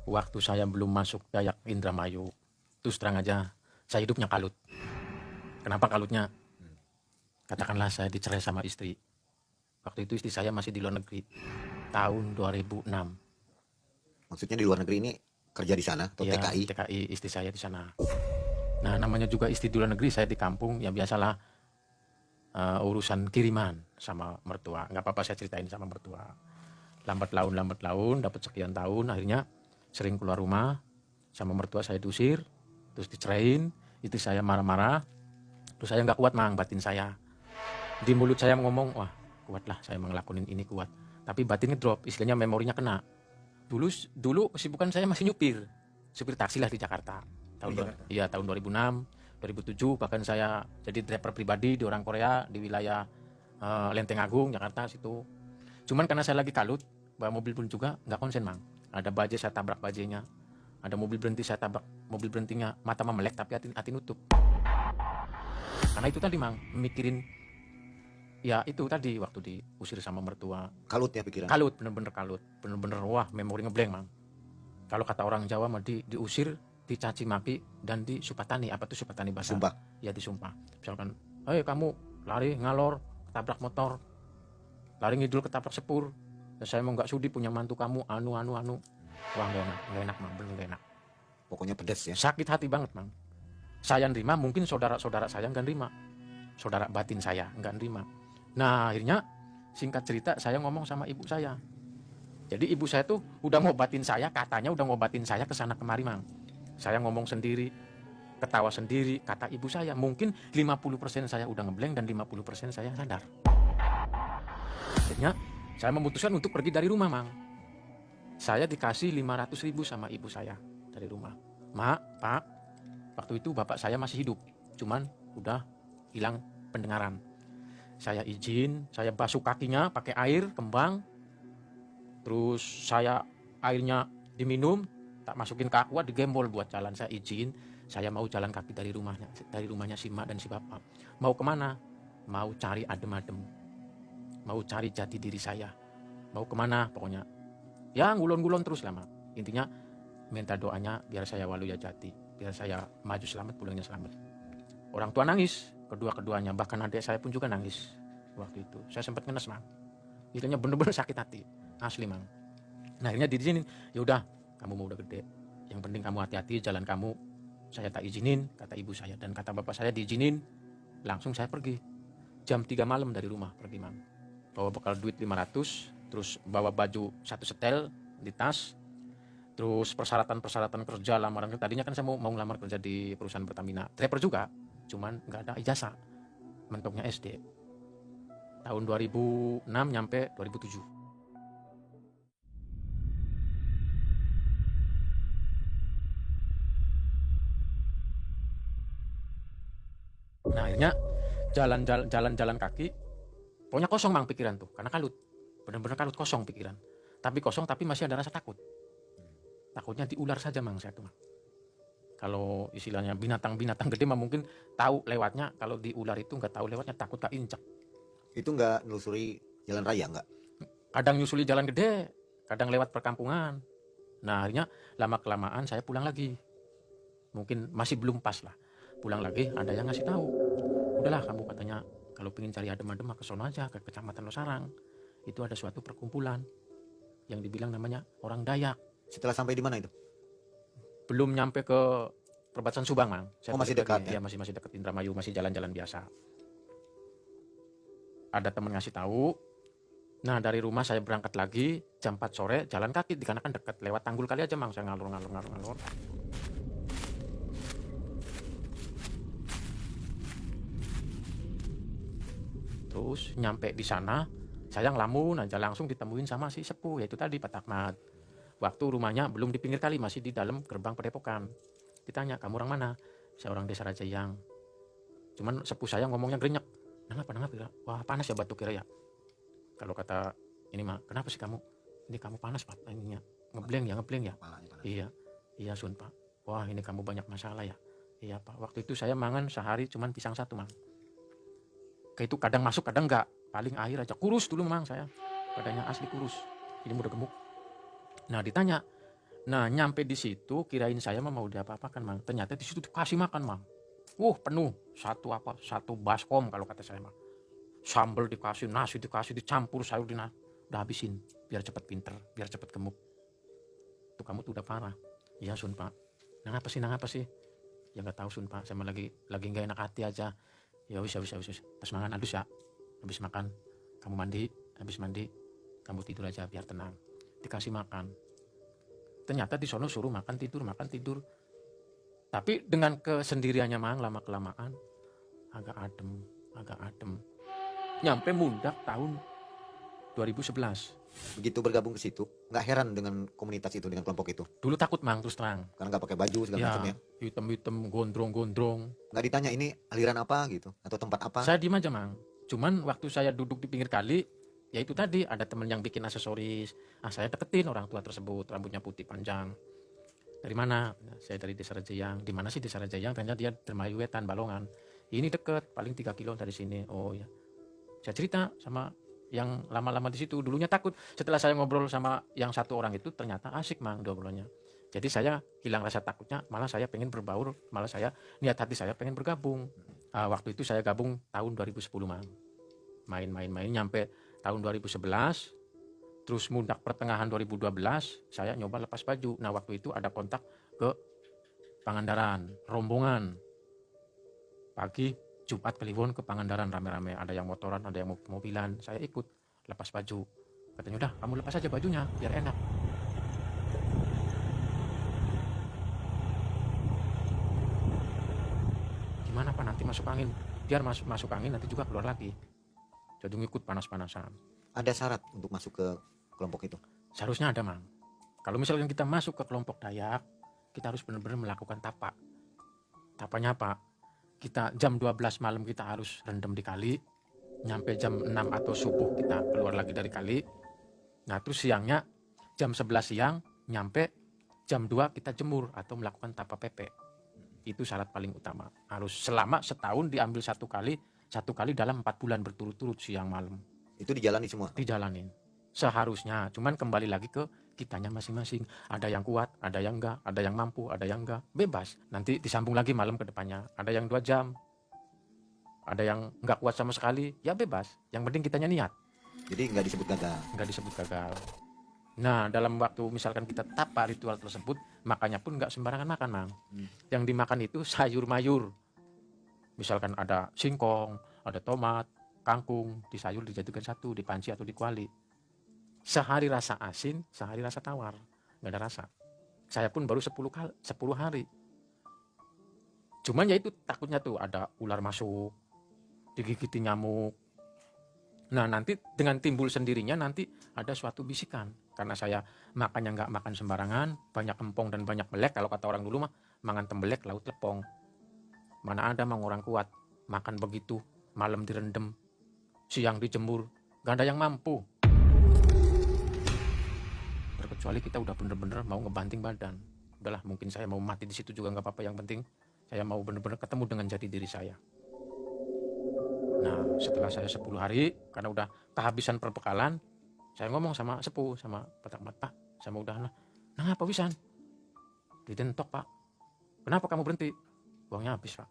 Waktu saya belum masuk Dayak Indramayu, terus terang aja, saya hidupnya kalut. Kenapa kalutnya? Katakanlah saya dicerai sama istri. Waktu itu istri saya masih di luar negeri, tahun 2006. Maksudnya di luar negeri ini kerja di sana atau Ya, TKI? TKI istri saya di sana. Nah, namanya juga istri di luar negeri, saya di kampung, ya biasalah urusan kiriman sama mertua. Nggak apa-apa saya ceritain sama mertua. Lambat laun, dapat sekian tahun, akhirnya sering keluar rumah, sama mertua saya diusir, terus dicerain, istri saya marah-marah, terus saya nggak kuat mang, batin saya. Di mulut saya ngomong, wah kuat lah saya ngelakuin ini kuat. Tapi batinnya drop, istilahnya memorinya kena. Dulu dulu kesibukan saya masih nyupir, supir taksi lah di Jakarta. Iya tahun 2006, 2007 bahkan saya jadi driver pribadi di orang Korea di wilayah Lenteng Agung Jakarta situ. Cuman karena saya lagi kalut, bawa mobil pun juga nggak konsen mang. Ada baje saya tabrak bajenya, ada mobil berhenti saya tabrak mobil berhentinya, mata memelek tapi hati nutup. Karena itu tadi mang, mikirin ya itu tadi waktu diusir sama mertua. Kalut ya pikiran. Kalut, bener-bener kalut, bener-bener wah memori ngeblank mang. Kalau kata orang Jawa mah diusir, dicaci maki dan disupatani. Apa tuh supatani bahasa? Sumpah. Ya disumpah. Misalkan, "Hei kamu lari ngalor, ketabrak motor, lari ngidul ketabrak sepur. Ya, saya mau nggak sudi punya mantu kamu, anu. Wah nggak enak mang, bener nggak enak. Pokoknya pedas ya. Sakit hati banget mang. Saya nerima, mungkin saudara-saudara saya nggak nerima. Saudara batin saya nggak nerima. Nah akhirnya singkat cerita saya ngomong sama ibu saya. Jadi ibu saya tuh udah ngobatin saya, katanya udah ngobatin saya kesana kemari mang. Saya ngomong sendiri, ketawa sendiri, kata ibu saya. Mungkin 50% saya udah ngeblank dan 50% saya sadar. Akhirnya saya memutuskan untuk pergi dari rumah mang. Saya dikasih 500.000 sama ibu saya dari rumah. Mak, pak, waktu itu bapak saya masih hidup, cuman udah hilang pendengaran. Saya izin, saya basuh kakinya pakai air kembang, terus saya airnya diminum, tak masukin ke aqua, digembol buat jalan. Saya izin, saya mau jalan kaki dari rumahnya si mak dan si bapak. Mau kemana? Mau cari adem-adem, mau cari jati diri saya. Mau kemana pokoknya. Ya ngulon-ngulon terus lah mak. Intinya minta doanya biar saya waluya jati, biar saya maju selamat, pulangnya selamat. Orang tua nangis, kedua-keduanya, bahkan adik saya pun juga nangis waktu itu. Saya sempat ngenes mang. Istilahnya bener-bener sakit hati, asli mang. Nah akhirnya diizinin, ya udah kamu mau udah gede, yang penting kamu hati-hati jalan kamu. Saya tak izinin, kata ibu saya, dan kata bapak saya diizinin. Langsung saya pergi, jam 3 malam dari rumah pergi mang. Bawa bekal duit 500, terus bawa baju satu setel di tas, terus persyaratan kerja lamaran. Tadinya kan saya mau ngelamar kerja di perusahaan Pertamina, driver juga, cuman nggak ada ijazah, mentoknya SD. Tahun 2006 nyampe 2007. Nah akhirnya jalan kaki, pokoknya kosong mang pikiran tuh, karena kalut, bener-bener kalut, kosong pikiran. Tapi kosong, tapi masih ada rasa takut. Takutnya diular saja mang saya tuh mang. Kalau istilahnya binatang gede mah mungkin tahu lewatnya, kalau di ular itu nggak tahu lewatnya, takut keinjak. Itu nggak nelusuri jalan raya nggak? Kadang nyusuli jalan gede, kadang lewat perkampungan. Nah akhirnya lama-kelamaan saya pulang lagi. Mungkin masih belum pas lah. Pulang lagi ada yang ngasih tahu. Udahlah kamu katanya kalau pengen cari adem-adem ke sono aja, ke Kecamatan Losarang. Itu ada suatu perkumpulan yang dibilang namanya orang Dayak. Setelah sampai di mana itu? Belum nyampe ke perbatasan Subang mang. Saya Masih dekat ya? Masih dekat Indramayu, masih jalan-jalan biasa. Ada teman ngasih tahu. Nah dari rumah saya berangkat lagi jam 4 sore, jalan kaki dikarenakan dekat, lewat Tanggul kali aja mang, saya ngalur. Terus nyampe di sana, saya ngelamun aja, langsung ditemuin sama si sepuh, yaitu tadi Pak Ahmad. Waktu rumahnya belum di pinggir kali, masih di dalam gerbang Padepokan. Ditanya, kamu orang mana? Saya orang Desa Rajayang. Cuman sepuh saya ngomongnya grenyek. Kenapa? Wah panas ya batuk kira ya. Kalau kata ini mah, kenapa sih kamu? Ini kamu panas Pak, ininya ngebleng ya. Iya Sun Pak. Wah ini kamu banyak masalah ya. Iya Pak, waktu itu saya mangan sehari cuman pisang satu mang. Kayak itu kadang masuk kadang enggak, paling air aja. Kurus dulu mang saya, badannya asli kurus, ini udah gemuk. Nah ditanya, Nah, nyampe di situ kirain saya mah mau diapa-apakan, Mang. Ternyata di situ dikasih makan, Mang. Penuh. Satu baskom kalau kata saya, Mang. Sambal dikasih, nasi dikasih, dicampur sayur udah habisin. Biar cepet pinter, biar cepet gemuk. Tuh kamu tuh udah parah. Iya, Sun, Pak. Nang apa sih? Ya nggak tahu, Sun, Pak. Saya mah lagi nggak enak hati aja. Ya wis. Pas makan adus ya. Habis makan, kamu mandi. Habis mandi, kamu tidur aja biar tenang. Dikasih makan. Ternyata di sono suruh makan tidur. Tapi dengan kesendiriannya, Mang, lama-kelamaan agak adem. Nyampe mundak tahun 2011. Begitu bergabung ke situ, nggak heran dengan komunitas itu, dengan kelompok itu, Dulu takut, Mang, terus terang. karena nggak pakai baju segala Ya, macamnya. hitam-hitam, gondrong-gondrong. Nggak ditanya ini aliran apa gitu atau tempat apa. Saya diem aja, Mang. Cuman waktu saya duduk di pinggir kali, ya itu tadi ada temen yang bikin aksesoris. Saya deketin orang tua tersebut, rambutnya putih panjang. Dari mana? Saya dari Desa Rejeyang. Di mana sih Desa Rejeyang? Ternyata dia Dermayu Wetan, Balongan. Ini deket, paling 3 kilo dari sini. Oh ya. Saya cerita sama yang lama-lama di situ. Dulunya takut. Setelah saya ngobrol sama yang satu orang itu, ternyata asik, Mang, ngobrolnya. Jadi saya hilang rasa takutnya, malah saya pengen berbaur, malah saya niat hati saya pengen bergabung. Waktu itu saya gabung tahun 2010, Mang. Main nyampe tahun 2011. Terus mundak pertengahan 2012, saya nyoba lepas baju. Nah, waktu itu ada kontak ke Pangandaran, rombongan. Pagi Jumat Kliwon ke Pangandaran rame-rame. Ada yang motoran, ada yang mobilan. Saya ikut lepas baju. Katanya, udah kamu lepas aja bajunya, biar enak. Gimana Pak, nanti masuk angin? Biar masuk angin nanti juga keluar lagi. Jadi ngikut panas-panasan. Ada syarat untuk masuk ke kelompok itu? Seharusnya ada, Mang. Kalau misalkan kita masuk ke kelompok Dayak, kita harus benar-benar melakukan tapa. Tapanya apa? Kita jam 12 malam kita harus rendam di kali. Nyampe jam 6 atau subuh kita keluar lagi dari kali. Nah, terus siangnya jam 11 siang nyampe jam 2 kita jemur atau melakukan tapa pepe. Itu syarat paling utama. Harus selama setahun diambil satu kali dalam 4 bulan berturut-turut siang malam. Itu dijalani semua? Dijalanin. Seharusnya, cuman kembali lagi ke kitanya masing-masing. Ada yang kuat, ada yang enggak, ada yang mampu, ada yang enggak. Bebas. Nanti disambung lagi malam ke depannya. Ada yang 2 jam, ada yang enggak kuat sama sekali, ya bebas. Yang penting kitanya niat. Jadi nggak disebut gagal? Enggak disebut gagal. Nah, dalam waktu misalkan kita tapa ritual tersebut, makannya pun enggak sembarangan makan, Mang. Yang dimakan itu sayur mayur. Misalkan ada singkong, ada tomat, kangkung, di sayur dijadikan satu, di panci atau di kuali. Sehari rasa asin, sehari rasa tawar. Nggak ada rasa. Saya pun baru 10 hari. Cuman ya itu takutnya tuh ada ular masuk, digigiti nyamuk. Nah, nanti dengan timbul sendirinya nanti ada suatu bisikan. Karena saya makannya nggak makan sembarangan, banyak empong dan banyak belek. Kalau kata orang dulu mah, mangan tembelek laut lepong. Mana ada mang orang kuat makan begitu, malam direndam, siang dijemur, gak ada yang mampu. Terkecuali kita udah bener-bener mau ngebanting badan. Udahlah, mungkin saya mau mati di situ juga nggak apa-apa. Yang penting saya mau bener-bener ketemu dengan jati diri saya. Nah, setelah saya 10 hari, karena udah kehabisan perbekalan, saya ngomong sama sepuh, sama Pak, saya mau udahan lah. Nah, apa wisan? Didentok, Pak. Kenapa kamu berhenti? Uangnya habis, Pak.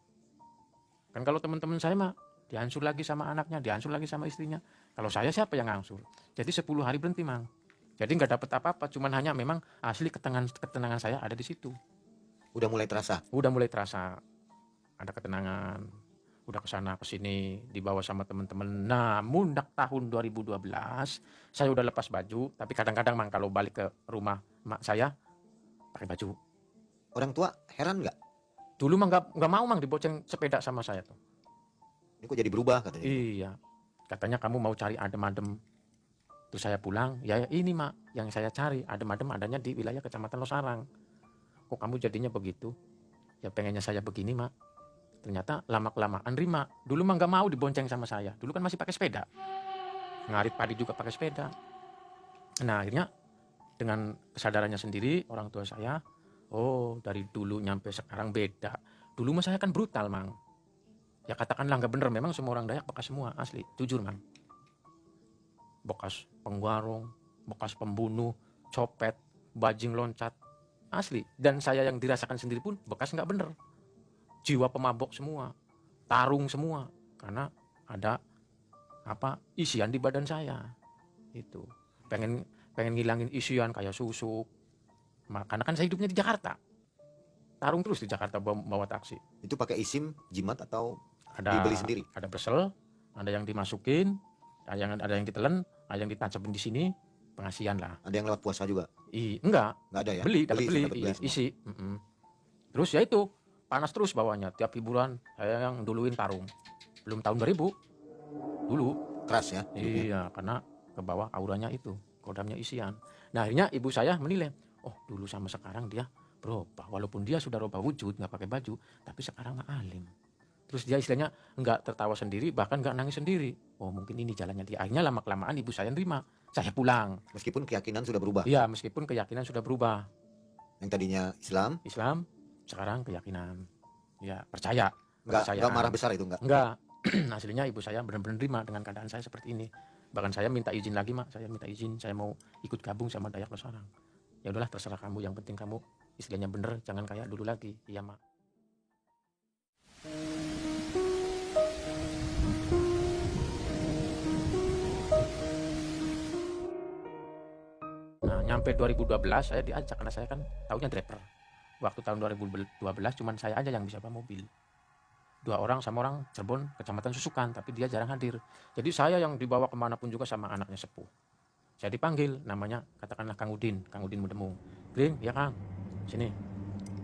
Kan kalau teman-teman saya mah diansur lagi sama anaknya, diansur lagi sama istrinya. Kalau saya siapa yang ngangsur? Jadi 10 hari berhenti, Mang. Jadi nggak dapet apa-apa, cuman hanya memang asli ketenangan saya ada di situ. Udah mulai terasa? Udah mulai terasa ada ketenangan. Udah kesana kesini dibawa sama teman-teman. Nah, mundak tahun 2012 saya udah lepas baju, tapi kadang-kadang, Mang, kalau balik ke rumah mak saya pakai baju. Orang tua heran nggak? Dulu mah nggak mau, Mang, diboceng sepeda sama saya tuh. Ini kok jadi berubah katanya? Iya, katanya kamu mau cari adem-adem. Terus saya pulang, ya ini Mak, yang saya cari adem-adem adanya di wilayah Kecamatan Losarang. Kok kamu jadinya begitu? Ya pengennya saya begini, Mak. Ternyata lama-kelamaan rima. Dulu mah nggak mau dibonceng sama saya. Dulu kan masih pakai sepeda. Ngarit padi juga pakai sepeda. Nah, akhirnya dengan kesadarannya sendiri orang tua saya, oh dari dulu nyampe sekarang beda. Dulu mah saya kan brutal, Mang. Ya katakanlah nggak bener, memang semua orang Dayak bekas semua, asli, jujur, Mang. Bekas pengwarung, bekas pembunuh, copet, bajing loncat, asli. Dan saya yang dirasakan sendiri pun bekas nggak bener. Jiwa pemabok semua, tarung semua, karena ada isian di badan saya. Itu pengen ngilangin isian kayak susuk. Karena kan saya hidupnya di Jakarta, tarung terus di Jakarta bawa taksi. Itu pakai isim, jimat atau Ada dibeli sendiri? Ada besel, ada yang dimasukin, ada yang ditelen, ada yang ditancapin di sini, pengasian lah. Ada yang lewat puasa juga? Enggak Nggak ada ya? dapat beli semua. isi. Terus ya itu panas terus bawahnya. Tiap hiburan saya yang duluin tarung, belum tahun 2000 dulu. Keras ya? Iya, karena ke bawah auranya itu, kodamnya isian. Nah akhirnya ibu saya menilai, oh dulu sama sekarang dia berubah. Walaupun dia sudah rubah wujud, nggak pakai baju, tapi sekarang mah alim. Terus dia istilahnya nggak tertawa sendiri, bahkan nggak nangis sendiri. Oh mungkin ini jalannya dia. Akhirnya lama-kelamaan ibu saya nerima. Saya pulang. Meskipun keyakinan sudah berubah? Iya, meskipun keyakinan sudah berubah. Yang tadinya Islam, sekarang keyakinan. Ya, percaya. Nggak marah besar itu? Enggak. Aslinya ibu saya benar-benar nerima dengan keadaan saya seperti ini. Bahkan saya minta izin lagi, Mak. Saya minta izin, saya mau ikut gabung sama Dayak Losarang. Ya udahlah, terserah kamu. Yang penting kamu istilahnya bener, jangan kayak dulu lagi. Iya, Mak. Nah, nyampe 2012 saya diajak karena saya kan taunya driver. Waktu tahun 2012 cuman saya aja yang bisa bawa mobil. 2 orang sama orang Cirebon, Kecamatan Susukan, tapi dia jarang hadir. Jadi saya yang dibawa kemanapun juga sama anaknya sepuh. Saya dipanggil, namanya katakanlah Kang Udin Medemung. Gring, ya Kang, sini.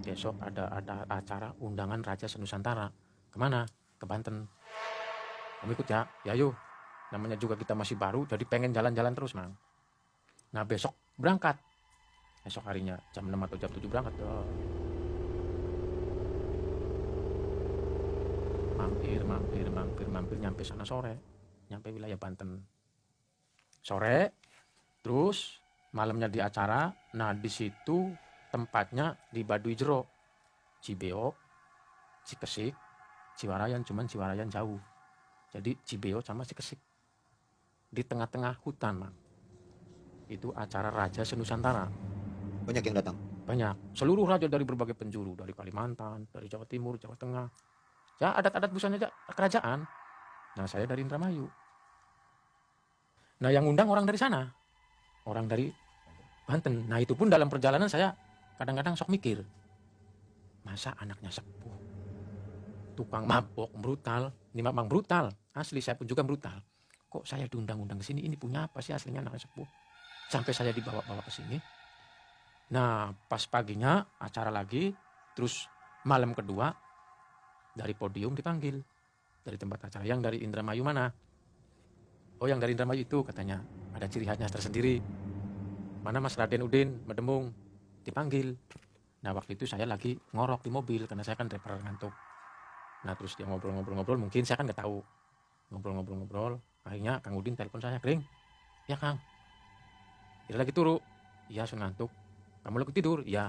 Besok ada acara undangan Raja Senusantara. Kemana? Ke Banten. Kamu ikut ya? Ya yuk. Namanya juga kita masih baru, jadi pengen jalan-jalan terus, Mang. Nah besok berangkat. Esok harinya jam 6 atau jam 7 berangkat. Mampir nyampe sana sore. Nyampe wilayah Banten. Sore, terus malamnya di acara. Nah di situ tempatnya di Baduy Jero, Cibeok, Cikesik, Ciwarayan, cuman Ciwarayan jauh. Jadi Cibeok sama Cikesik. Di tengah-tengah hutan, Mang. Itu acara Raja Senusantara. Banyak yang datang? Banyak. Seluruh raja dari berbagai penjuru. Dari Kalimantan, dari Jawa Timur, Jawa Tengah. Ya adat-adat busana kerajaan. Nah saya dari Indramayu. Nah yang undang orang dari sana. Orang dari Banten. Nah itu pun dalam perjalanan saya kadang-kadang sok mikir. Masa anaknya sepuh, tukang mabok, brutal. Ini memang brutal. Asli saya pun juga brutal. Kok saya diundang-undang ke sini? Ini punya apa sih aslinya anaknya sepuh? Sampai saya dibawa-bawa ke sini. Nah pas paginya acara lagi. Terus malam kedua dari podium dipanggil. Dari tempat acara. Yang dari Indramayu mana? Oh yang dari Indramayu itu katanya. Ada ciri khasnya tersendiri. Mana Mas Raden Udin Medemung? Dipanggil. Nah waktu itu saya lagi ngorok di mobil. Karena saya kan driver ngantuk. Nah terus dia ngobrol-ngobrol. Mungkin saya kan gak tahu. Ngobrol-ngobrol. Akhirnya Kang Udin telepon saya. Kring. Ya Kang. Dia lagi turu. Iya saya ngantuk. Kamu lagi tidur? Iya.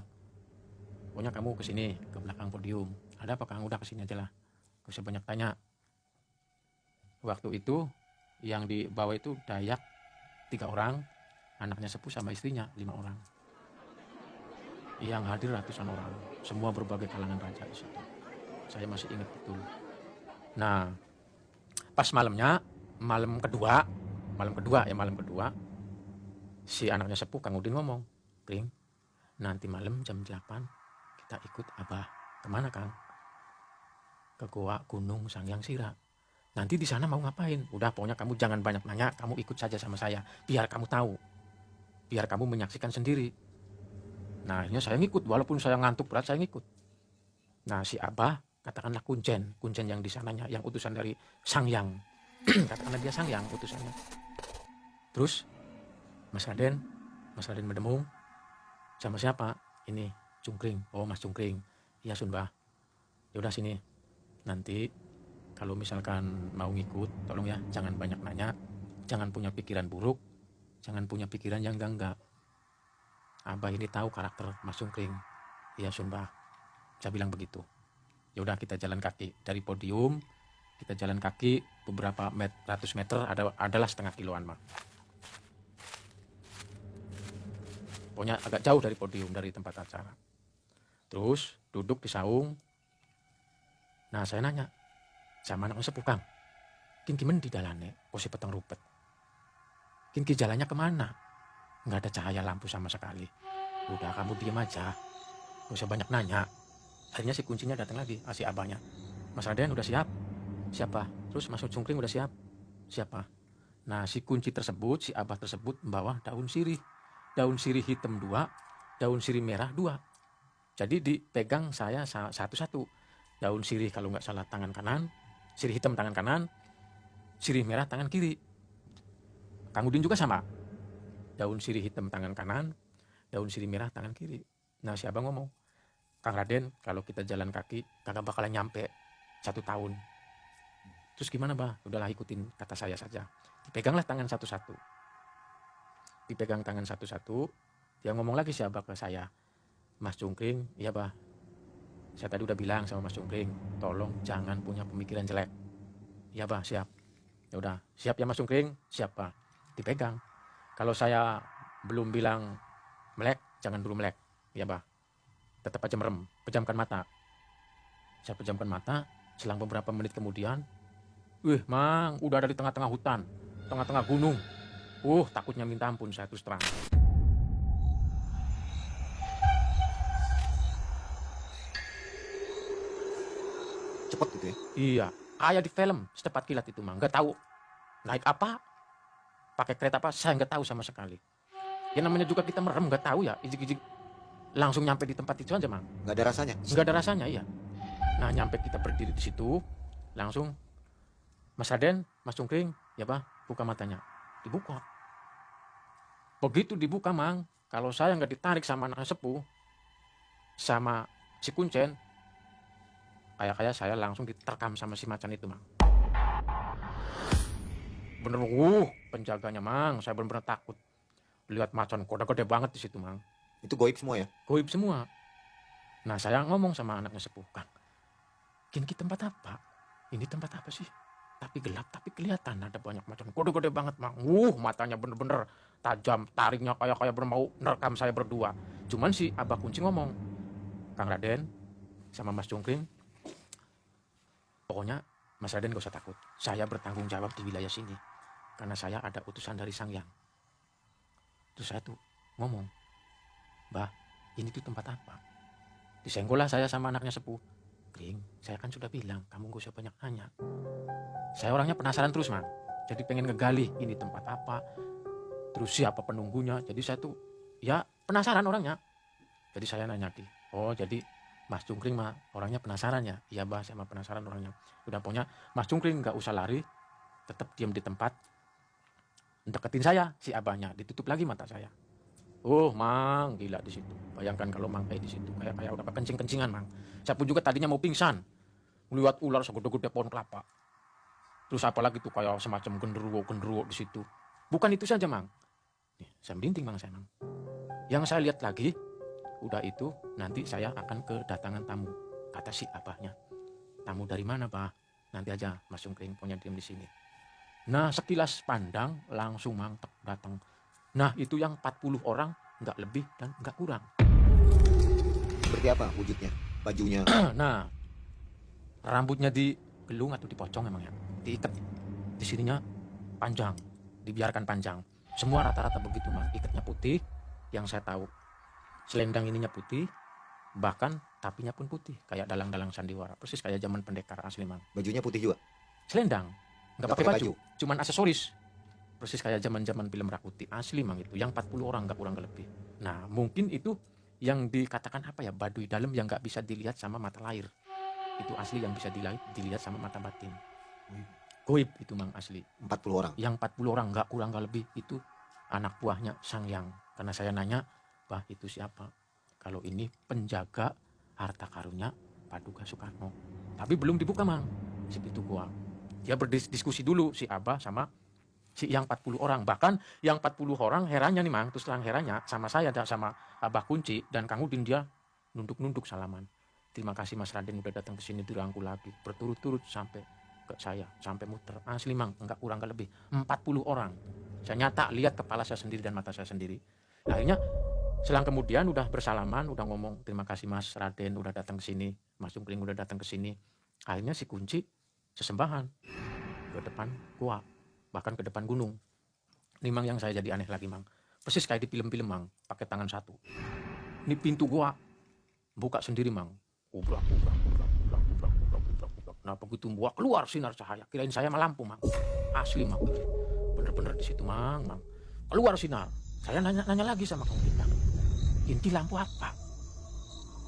Pokoknya kamu kesini. Ke belakang podium. Ada apa Kang? Udah kesini aja lah. Gak usah banyak tanya. Waktu itu yang dibawa itu Dayak 3 orang. Anaknya sepuh sama istrinya 5 orang. Yang hadir ratusan orang. Semua berbagai kalangan raja di situ. Saya masih ingat betul. Nah pas malamnya, malam kedua, si anaknya sepuh Kang Udin ngomong, Kring, nanti malam jam 8 kita ikut Abah. Kemana Kang? Ke Goa Gunung Sangyang Sira. Nanti di sana mau ngapain? Udah pokoknya kamu jangan banyak nanya, kamu ikut saja sama saya. Biar kamu tahu. Biar kamu menyaksikan sendiri. Nah akhirnya saya ngikut, walaupun saya ngantuk berat saya ngikut. Nah si Abah, katakanlah Kuncen yang di sananya, yang utusan dari Sangyang. Katakanlah dia Sangyang utusannya. Terus Mas Raden Medemung sama siapa? Ini Cungkring. Oh Mas Cungkring. Iya Sun Bah. Yaudah sini. Nanti kalau misalkan mau ngikut, tolong ya jangan banyak nanya, jangan punya pikiran buruk, jangan punya pikiran yang enggak. Abah ini tahu karakter Mas Cungkring. Iya Sun Bah. Saya bilang begitu. Ya udah kita jalan kaki dari podium, kita jalan kaki beberapa ratus meter, adalah setengah kiloan Mak. Pokoknya agak jauh dari podium, dari tempat acara. Terus duduk di saung. Nah saya nanya sama anak sepuh, Kang, kin gimana di dalamnya posisi petang rupet, kin ki jalannya kemana, nggak ada cahaya lampu sama sekali. Udah kamu diem aja, gak usah banyak nanya. Akhirnya si kuncinya datang lagi, si abahnya. Mas Raden udah siap? Siapa? Terus Mas Cungkring udah siap? Siapa? Nah si kunci tersebut, si abah tersebut membawa daun sirih. Daun sirih hitam 2, daun sirih merah 2. Jadi dipegang saya satu-satu. Daun sirih kalau nggak salah tangan kanan, sirih hitam tangan kanan, sirih merah tangan kiri. Kang Udin juga sama. Daun sirih hitam tangan kanan, daun sirih merah tangan kiri. Nah si abang ngomong, Kang Raden kalau kita jalan kaki kagak bakalan nyampe 1 tahun. Terus gimana bah? Udahlah ikutin kata saya saja. Dipeganglah tangan satu-satu. Dipegang tangan satu-satu. Dia ngomong lagi si abah ke saya, Mas Cungkring, iya bah, saya tadi udah bilang sama Mas Cungkring, tolong jangan punya pemikiran jelek. Iya bah, siap. Ya udah, siap ya Mas Cungkring, siap bah. Dipegang. Kalau saya belum bilang melek, jangan dulu melek. Iya bah. Tetap aja merem, pejamkan mata. Saya pejamkan mata, selang beberapa menit kemudian, wih mang, udah ada di tengah-tengah hutan, tengah-tengah gunung. Takutnya minta ampun saya terus terang. Cepet gitu ya. Iya, kayak di film, secepat kilat itu mang. Nggak tahu naik apa, pakai kereta apa, saya nggak tahu sama sekali. Ya namanya juga kita merem, nggak tahu ya, ijik-ijik langsung nyampe di tempat itu aja mang. Nggak ada rasanya. Nggak ada rasanya, iya. Nah nyampe kita berdiri di situ, langsung Mas Raden, Mas Cungkring, ya bah, buka matanya. Dibuka. Begitu dibuka mang, kalau saya nggak ditarik sama anak sepuh, sama si Kuncen, kayak saya langsung diterkam sama si macan itu mang. Bener, penjaganya mang, saya bener-bener takut. Lihat macan gede-gede banget di situ mang. Itu goib semua ya. Goib semua. Nah saya ngomong sama anaknya sepuh, Kang, ini tempat apa? Ini tempat apa sih? Tapi gelap, tapi kelihatan ada banyak macan gede-gede banget mang. Matanya bener-bener tajam, taringnya kayak bener mau nerekam saya berdua. Cuman si abah kunci ngomong, Kang Raden sama Mas Cungkring, pokoknya Mas Raden gak usah takut. Saya bertanggung jawab di wilayah sini. Karena saya ada utusan dari Sang Hyang. Terus saya tuh ngomong, Bah, ini tuh tempat apa? Disenggol lah saya sama anaknya sepuh. Kring, saya kan sudah bilang, kamu gak usah banyak nanya. Saya orangnya penasaran terus, man. Jadi pengen ngegali, ini tempat apa, terus siapa penunggunya. Jadi saya tuh, ya penasaran orangnya. Jadi saya nanya lagi, oh jadi Mas Cungkring mah orangnya penasaran ya? Iya bah, saya mah penasaran orangnya. Udah pokoknya Mas Cungkring gak usah lari, tetap diam di tempat. Deketin saya, si abahnya, ditutup lagi mata saya. Mang, gila di situ. Bayangkan kalau Mang kayak di situ, kayak udah kencing-kencingan, Mang. Saya pun juga tadinya mau pingsan. Melihat ular segede-gede pohon kelapa. Terus apalagi tuh kayak semacam genderuwo di situ. Bukan itu saja, Mang. Nih, saya merinding, Mang, saya, Mang. Yang saya lihat lagi, udah itu nanti saya akan kedatangan tamu. Kata si abahnya. Tamu dari mana, Pak? Nanti aja Mas Cungkring punya diam di sini. Nah, sekilas pandang langsung Mang datang. Nah, itu yang 40 orang, nggak lebih dan nggak kurang. Seperti apa wujudnya? Bajunya? Nah, rambutnya digelung atau dipocong emang ya. Diikat. Di sininya panjang, dibiarkan panjang. Semua rata-rata begitu, Mang. Ikatnya putih, yang saya tahu. Selendang ininya putih, bahkan tapinya pun putih. Kayak dalang-dalang sandiwara. Persis kayak zaman pendekar asli, Mang. Bajunya putih juga? Selendang. Nggak pakai baju. Cuman aksesoris. Persis kayak zaman-zaman film Rakuti. Asli mang itu. Yang 40 orang nggak kurang nggak lebih. Nah mungkin itu yang dikatakan apa ya, baduy dalam yang nggak bisa dilihat sama mata lahir. Itu asli yang bisa dilihat sama mata batin. Goib itu mang asli. 40 orang? Yang 40 orang nggak kurang nggak lebih itu anak buahnya Sang Hyang. Karena saya nanya, Bah itu siapa? Kalau ini penjaga harta karunnya Paduka Soekarno. Tapi belum dibuka mang. Di situ gua. Dia berdiskusi dulu si Abah sama si yang 40 orang. Bahkan yang 40 orang herannya nih mang, terus terang herannya sama saya dan sama Abah Kunci dan Kang Udin, dia nunduk-nunduk salaman. Terima kasih Mas Raden udah datang ke sini dirangkul lagi. Berturut-turut sampai ke saya, sampai muter. Asli mang, enggak kurang enggak lebih 40 orang. Saya nyata lihat kepala saya sendiri dan mata saya sendiri. Akhirnya Selang kemudian udah bersalaman, udah ngomong terima kasih Mas Raden udah datang ke sini, Mas Jungkring udah datang ke sini. Akhirnya si kunci sesembahan ke depan gua, bahkan ke depan gunung. Ini mang yang saya jadi aneh lagi mang. Persis kayak di film-film mang, pakai tangan satu. Ini pintu gua buka sendiri mang. Ubrak, ubrak, ubrak, ubrak, ubrak, ubrak, ubrak, ubrak. Nah begitu gua keluar sinar cahaya, kirain saya mah lampu mang. Asli mang, bener-bener di situ mang, mang. Keluar sinar. Saya nanya lagi sama kamu bintang. Inti lampu apa?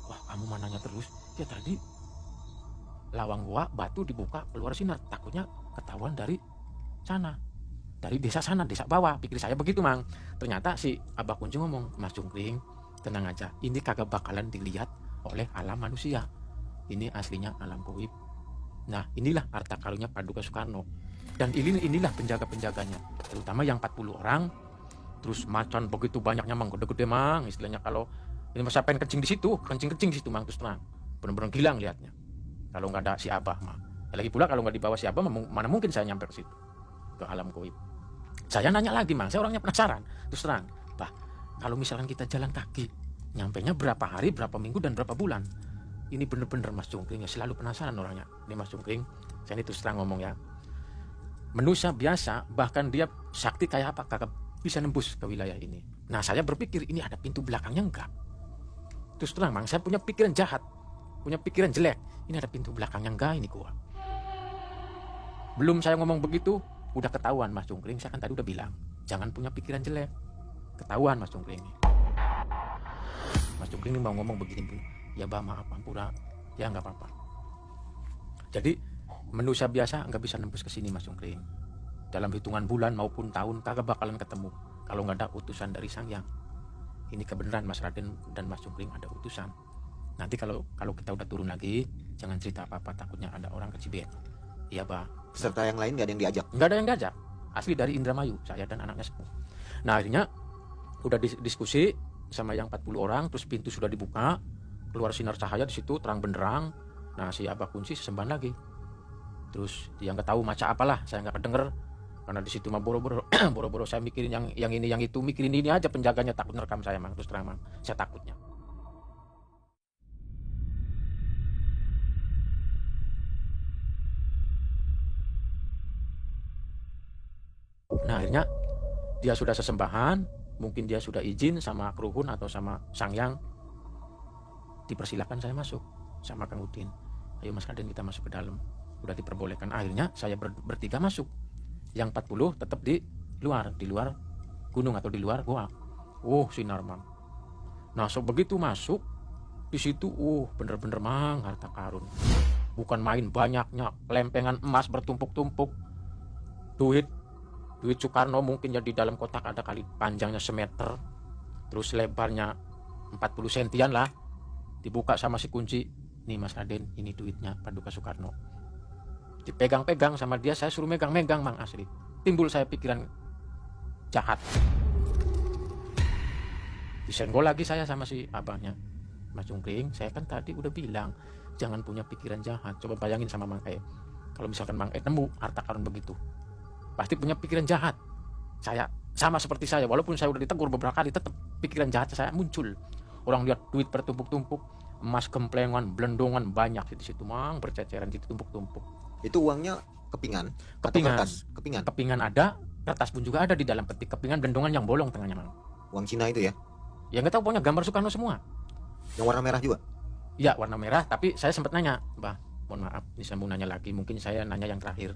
Wah kamu mah nanya terus. Ya tadi lawang gua batu dibuka keluar sinar. Takutnya ketahuan dari sana. Dari desa sana, desa bawah. Pikir saya begitu mang. Ternyata si Abah Kunci ngomong, Mas Jungkring tenang aja. Ini kagak bakalan dilihat oleh alam manusia. Ini aslinya alam goib. Nah inilah harta karunnya Paduka Soekarno. Dan inilah penjaga-penjaganya. Terutama yang 40 orang. Terus macan begitu banyaknya mang, gede-gede mang, istilahnya kalau ini masa pengen kencing di situ, kencing di situ mang, terus terang, bener-bener gilang liatnya. Kalau nggak ada si Abah mah, lagi pula kalau nggak dibawa si Abah, mana mungkin saya nyampe ke situ, ke alam goib. Saya nanya lagi mang, saya orangnya penasaran, terus terang, bah, kalau misalkan kita jalan kaki, nyampenya berapa hari, berapa minggu dan berapa bulan? Ini bener-bener Mas Jungkring ya, selalu penasaran orangnya. Ini Mas Jungkring, saya ini terus terang ngomong ya, manusia biasa bahkan dia sakti kayak apa kagak bisa nembus ke wilayah ini. Nah saya berpikir ini ada pintu belakangnya enggak. Terus terang mang, saya punya pikiran jahat, punya pikiran jelek. Ini ada pintu belakangnya enggak ini gua. Belum saya ngomong begitu, udah ketahuan Mas Jungkring. Saya kan tadi udah bilang, jangan punya pikiran jelek. Ketahuan Mas Jungkring. Mas Jungkring ini mau ngomong begini, ya bah maaf ampura, ya nggak apa-apa. Jadi manusia biasa nggak bisa nembus ke sini Mas Jungkring. Dalam hitungan bulan maupun tahun kagak bakalan ketemu kalau nggak ada utusan dari Sang Hyang. Ini kebenaran Mas Raden dan Mas Jungkring ada utusan. Nanti kalau kita udah turun lagi, jangan cerita apa-apa, takutnya ada orang kecibet. Iya bah. Peserta yang lain gak ada yang diajak? Nggak ada yang diajak. Asli dari Indramayu, saya dan anaknya sepuh. Nah akhirnya udah diskusi sama yang 40 orang, terus pintu sudah dibuka, keluar sinar cahaya di situ terang benderang. Nah si Abah Kunci sesembahan lagi. Terus dia nggak tahu maca apalah, saya nggak kedenger. Karena di situ mah boro-boro boro-boro saya mikirin yang ini yang itu, mikirin ini aja, penjaganya takut nerekam saya mang, terus terang mang, saya takutnya. Nah akhirnya dia sudah sesembahan, mungkin dia sudah izin sama Kruhun atau sama Sang Hyang, dipersilakan saya masuk sama Kang Udin. Ayo Mas Raden kita masuk ke dalam. Udah diperbolehkan. Akhirnya saya bertiga masuk. Yang 40 tetap di luar gunung atau di luar gua. Sinar mang. Nah begitu masuk di situ, bener-bener mang harta karun. Bukan main banyaknya, lempengan emas bertumpuk-tumpuk. Duit Soekarno mungkin ya di dalam kotak ada kali panjangnya semeter, terus lebarnya 40 sentian lah. Dibuka sama si kunci. Nih Mas Raden, ini duitnya Paduka Soekarno. Dipegang-pegang sama dia, saya suruh megang-megang mang, asli. Timbul saya pikiran jahat. Disenggol lagi saya sama si abahnya. Mas Jungkring, saya kan tadi udah bilang jangan punya pikiran jahat. Coba bayangin sama Mang E. Kalau misalkan Mang E nemu harta karun begitu, pasti punya pikiran jahat. Saya sama seperti saya, walaupun saya udah ditegur beberapa kali, tetap pikiran jahat saya muncul. Orang lihat duit bertumpuk-tumpuk, emas gemplengan, belendongan banyak di situ mang, berceceran di tumpuk-tumpuk. Itu uangnya kepingan? Kepingan. Kepingan. Kepingan ada, kertas pun juga ada di dalam peti. Kepingan belendongan yang bolong tengahnya mang. Uang Cina itu ya? Ya nggak tahu, pokoknya gambar Soekarno semua. Yang warna merah juga? Ya warna merah, tapi saya sempat nanya, Mbah, mohon maaf, ini saya mau nanya lagi, mungkin saya nanya yang terakhir.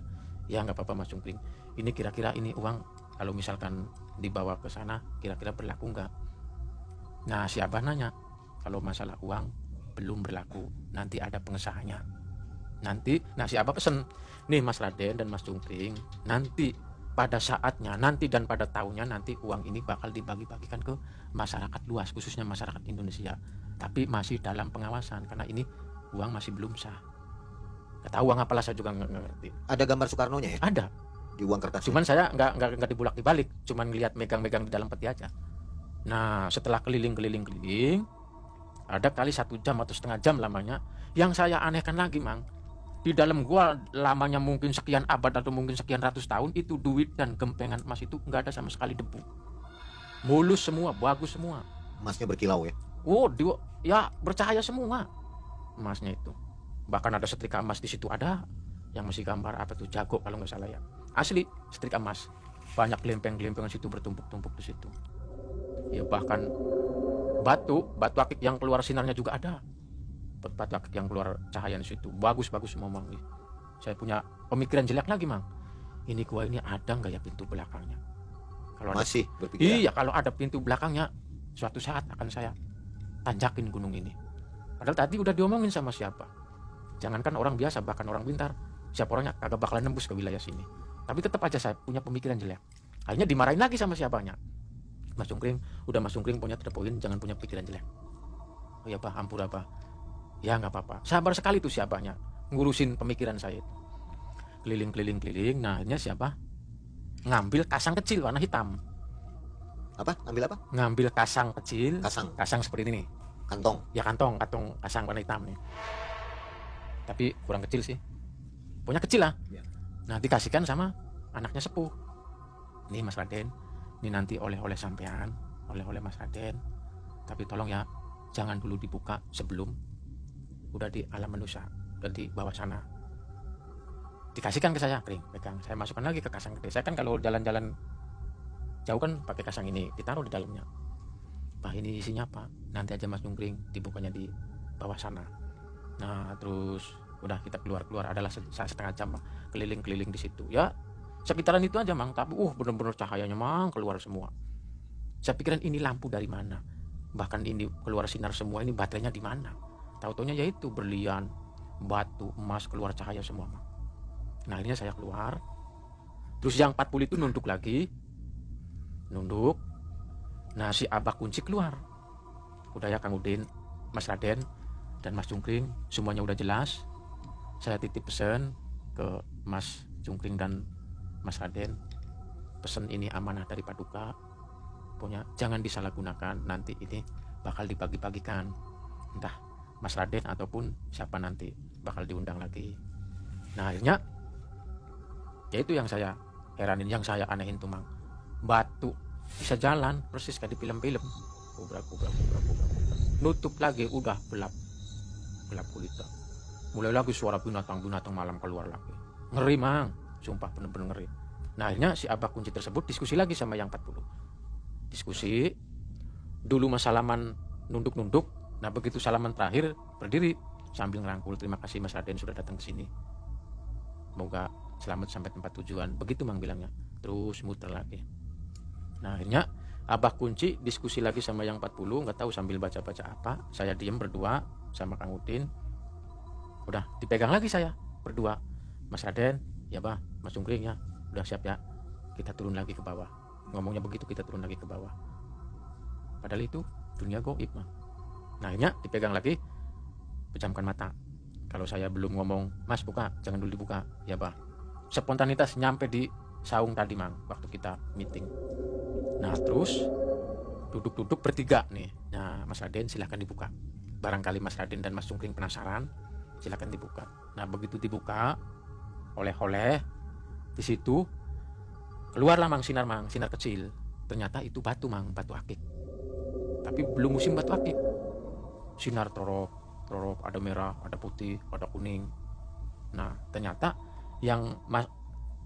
Ya nggak apa-apa Mas Jungkring. Ini kira-kira ini uang kalau misalkan dibawa ke sana kira-kira berlaku nggak? Nah si Abah nanya, kalau masalah uang belum berlaku, nanti ada pengesahannya. Nanti, nah si Abah pesen, nih Mas Raden dan Mas Jungkring, nanti pada saatnya, nanti dan pada tahunnya nanti uang ini bakal dibagi-bagikan ke masyarakat luas, khususnya masyarakat Indonesia. Tapi masih dalam pengawasan karena ini uang masih belum sah. Kata uang apalah saya juga nggak ngerti. Ada gambar Soekarnonya ya? Ada. Di uang kertas. Cuman saya nggak dibulak dibalik, cuman ngeliat megang-megang di dalam peti aja. Nah setelah keliling, ada kali 1 jam atau setengah jam lamanya. Yang saya anehkan lagi mang, di dalam gua lamanya mungkin sekian abad atau mungkin sekian ratus tahun, itu duit dan gempengan emas itu nggak ada sama sekali debu. Mulus semua, bagus semua. Emasnya berkilau ya. Oh, ya bercahaya semua emasnya itu. Bahkan ada setrika emas di situ, ada yang masih gambar apa tuh, jago kalau nggak salah ya. Asli setrika emas. Banyak gelempeng-gelempeng situ bertumpuk-tumpuk di situ. Ya bahkan batu akik yang keluar sinarnya juga ada. Batu akik yang keluar cahaya di situ. Bagus-bagus semua, Mang. Saya punya pemikiran jelek lagi, Mang. Ini gua ini ada nggak ya pintu belakangnya? Kalau ada, Masih berpikiran. iya, kalau ada pintu belakangnya, suatu saat akan saya tanjakin gunung ini. Padahal tadi udah diomongin sama siapa. Jangankan orang biasa, bahkan orang pintar, siapa orangnya kagak bakalan nembus ke wilayah sini. Tapi tetap aja saya punya pemikiran jelek. Akhirnya dimarahin lagi sama siapanya. Mas Cungkring, udah Mas Cungkring punya poin, jangan punya pikiran jelek. Oh ya Pak, ampun apa? Ya nggak apa-apa. Sabar sekali tuh siapanya ngurusin pemikiran saya itu. Keliling. Nah akhirnya siapa? Ngambil kasang kecil warna hitam. Apa? Ambil apa? Ngambil kasang kecil. Kasang Seperti ini nih. kantong. Ya kantong kasang warna hitam nih. Tapi kurang kecil sih. Pokoknya kecil lah. Ya. Nah dikasihkan sama anaknya sepuh. Nih Mas Raden, ini nanti oleh-oleh sampean, oleh-oleh Mas Raden. Tapi tolong ya, jangan dulu dibuka sebelum udah di alam manusia, udah di bawah sana. Dikasihkan ke saya, Kring, pegang. Saya masukkan lagi ke kasang gede. Saya kan kalau jalan-jalan jauh kan pakai kasang ini, ditaruh di dalamnya. Pak, ini isinya apa? Nanti aja Mas Cungkring, dibukanya di bawah sana. Nah terus udah kita keluar adalah setengah jam keliling di situ ya, sekitaran itu aja Mang. Tapi bener-bener cahayanya Mang keluar semua. Saya pikiran ini lampu dari mana, bahkan ini keluar sinar semua, ini baterainya di mana. Tahu-taunya yaitu berlian, batu, emas, keluar cahaya semua Mang. Nah akhirnya saya keluar. Terus yang 40 itu nunduk lagi. Nah si Abah Kunci keluar. Udah ya Kang Udin, Mas Raden, dan Mas Cungkring, semuanya udah jelas. Saya titip pesan ke Mas Cungkring dan Mas Raden. Pesan ini amanah dari Paduka. Pokoknya jangan disalahgunakan. Nanti ini bakal dibagi-bagikan. Entah Mas Raden ataupun siapa nanti bakal diundang lagi. Nah akhirnya ya itu yang saya heranin, yang saya anehin tuh Mang. Batu bisa jalan persis kayak di film-film. Kubrak. Nutup lagi udah gelap gulita. Mulai lagi suara binatang malam keluar lagi. Ngeri Mang, sumpah bener-bener ngeri. Nah akhirnya si Abah Kunci tersebut diskusi lagi sama yang 40. Diskusi dulu mas salaman nunduk. Nah begitu salaman terakhir berdiri sambil ngerangkul, terima kasih Mas Raden sudah datang ke sini. Semoga selamat sampai tempat tujuan. Begitu Mang bilangnya. Terus muter lagi. Nah akhirnya Abah Kunci diskusi lagi sama yang 40, nggak tahu sambil baca-baca apa. Saya diem berdua sama Kang Udin. Udah dipegang lagi saya berdua. Mas Raden, ya Bah, Mas Cungkring ya, udah siap ya. Kita turun lagi ke bawah. Ngomongnya begitu, kita turun lagi ke bawah. Padahal itu dunia gaib Mang. Nah akhirnya dipegang lagi, pejamkan mata. Kalau saya belum ngomong, Mas buka, jangan dulu dibuka, ya Bah. Spontanitas nyampe di saung tadi Mang, waktu kita meeting. Nah terus duduk bertiga nih. Nah Mas Raden silahkan dibuka. Barangkali Mas Raden dan Mas Cungkring penasaran, silahkan dibuka. Nah begitu dibuka, oleh-oleh di situ keluarlah Mang sinar kecil. Ternyata itu batu Mang, batu akik. Tapi belum musim batu akik. Sinar torok, ada merah, ada putih, ada kuning. Nah ternyata yang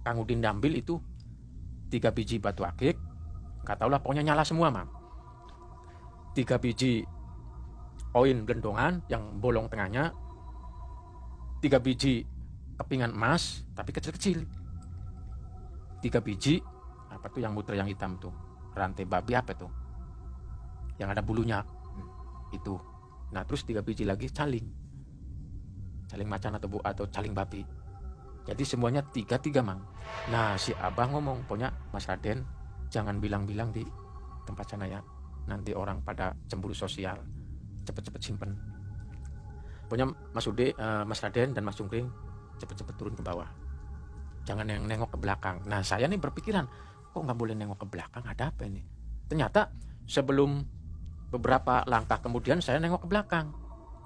Kang Udin ambil itu 3 biji batu akik. Gak tau lah, pokoknya nyala semua Mang. 3 biji koin gelondongan yang bolong tengahnya, 3 biji kepingan emas tapi kecil-kecil, 3 biji apa tuh yang muter yang hitam tuh, rantai babi apa tuh yang ada bulunya itu. Nah terus 3 biji lagi caling macan atau caling babi. Jadi semuanya 3 Mang. Nah si Abah ngomong, pokoknya Mas Raden jangan bilang-bilang di tempat sana ya, nanti orang pada cemburu sosial, cepet-cepet simpen. Pokoknya Mas Raden dan Mas Cungkring cepet-cepet turun ke bawah, jangan yang nengok ke belakang. Nah saya nih berpikiran, kok nggak boleh nengok ke belakang, ada apa ini? Ternyata sebelum beberapa langkah kemudian saya nengok ke belakang,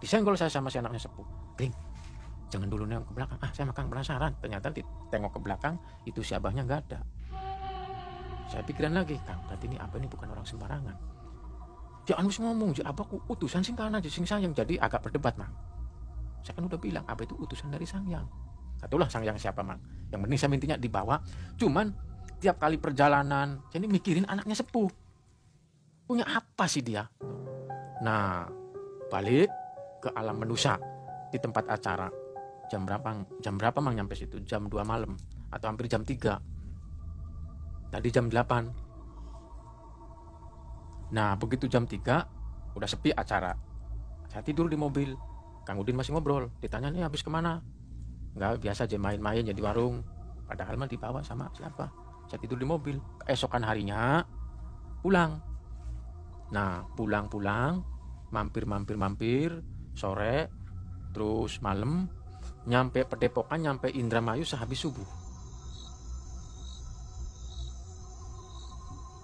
disenggol saya sama si anaknya sepuh. Kring, jangan dulu nengok ke belakang. Saya makan penasaran. Ternyata tengok ke belakang, itu si Abahnya nggak ada. Saya pikiran lagi, Kang, berarti ini apa, ini bukan orang sembarangan. Dia anu ngomong, "Ya abahku utusan sing kana sing sayang." Jadi agak berdebat, Mang. Saya kan udah bilang, "Abah itu utusan dari Sangyang." Itulah Sangyang siapa, Mang. Yang penting saya mintinya dibawa. Cuman tiap kali perjalanan, jadi mikirin anaknya sepuh. Punya apa sih dia? Nah, balik ke alam manusia di tempat acara. Jam berapa Mang nyampe situ? Jam 2 malam atau hampir jam 3. Tadi jam 8. Nah, begitu jam 3 udah sepi acara. Saya tidur di mobil. Kang Udin masih ngobrol. Ditanya, "Nih habis kemana?" Enggak, biasa aja main-main jadi warung. Padahal mah dibawa sama siapa. Saya tidur di mobil. Keesokan harinya pulang. Nah, pulang mampir sore, terus malam nyampe Padepokan, nyampe Indramayu sehabis subuh.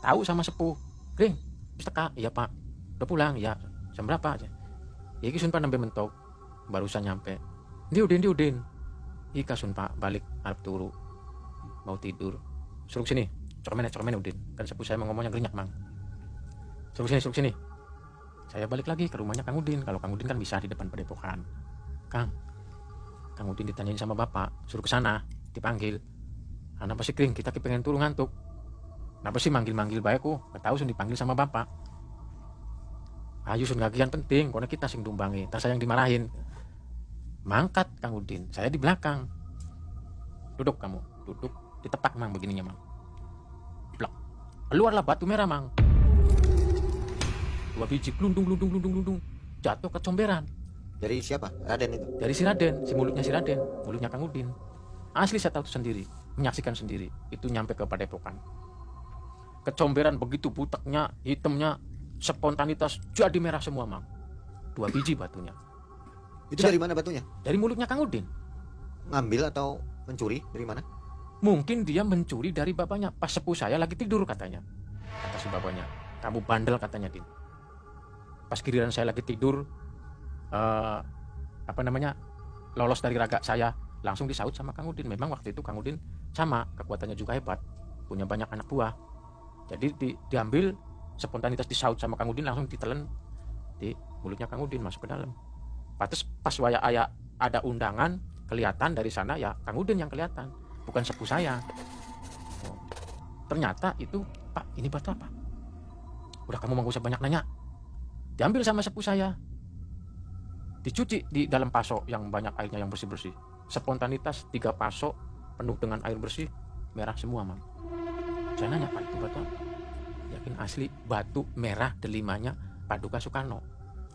Tahu sama sepuh, "Ring, wis teka?" "Iya Pak." "Udah pulang?" "Ya." "Jam berapa aja?" "Ya iki sun Pak nembe mentok, barusan nyampe." Ndi Udin." "Ika sun Pak, balik arep turu. Mau tidur." "Suruh sini." Coromene Udin. Kan sepuh saya mau ngomongnya gerinyak, Mang. Suruh sini." Saya balik lagi ke rumahnya Kang Udin. Kalau Kang Udin kan bisa di depan Padepokan. Kang Udin ditanyain sama bapak, suruh ke sana, dipanggil. "Kenapa sih Kring? Kita pengen turu ngantuk." "Kenapa sih manggil-manggil bae ku? Gak tahu sun dipanggil sama bapak." "Ayo sun gagian penting, karena kita sing dumbangi, entar saya yang dimarahin." Mangkat Kang Udin, saya di belakang. "Duduk kamu, duduk." Ditepak Mang begininya, Mang. Blok. Keluarlah batu merah, Mang. 2 biji glundung. Jatuh ke comberan. Dari siapa? Raden itu. Dari si Raden, mulutnya Kang Udin. Asli saya tahu itu sendiri, menyaksikan sendiri. Itu nyampe ke Padepokan. Kecomberan begitu buteknya, hitamnya, spontanitas jadi merah semua, Mang. 2 biji batunya. Itu dari mana batunya? Dari mulutnya Kang Udin. Ngambil atau mencuri? Dari mana? Mungkin dia mencuri dari bapaknya. Pas sepuh saya lagi tidur katanya. Kata si bapaknya, "Kamu bandel," katanya, Din. Pas giliran saya lagi tidur, lolos dari raga saya, langsung disaut sama Kang Udin. Memang waktu itu Kang Udin sama, kekuatannya juga hebat, punya banyak anak buah. Jadi diambil, spontanitas disaut sama Kang Udin, langsung ditelen di mulutnya Kang Udin, masuk ke dalam. Pas waya aya ada undangan, kelihatan dari sana ya Kang Udin yang kelihatan, bukan sepuh saya. Ternyata itu, "Pak, ini batu apa?" "Udah kamu gak usah banyak nanya." Diambil sama sepuh saya, dicuci di dalam paso yang banyak airnya, yang bersih-bersih. Spontanitas 3 paso penuh dengan air bersih, merah semua, Mang. Saya nanya, "Pak, itu batu apa?" Yakin asli batu merah delimanya Paduka Soekarno.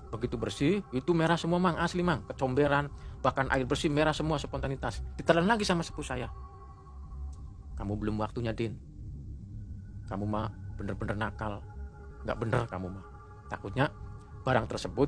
Begitu bersih, itu merah semua, Mang, asli, Mang. Kecomberan, bahkan air bersih merah semua, spontanitas. Ditelan lagi sama sepuh saya. "Kamu belum waktunya, Din. Kamu mah bener-bener nakal. Gak bener kamu mah. Takutnya barang tersebut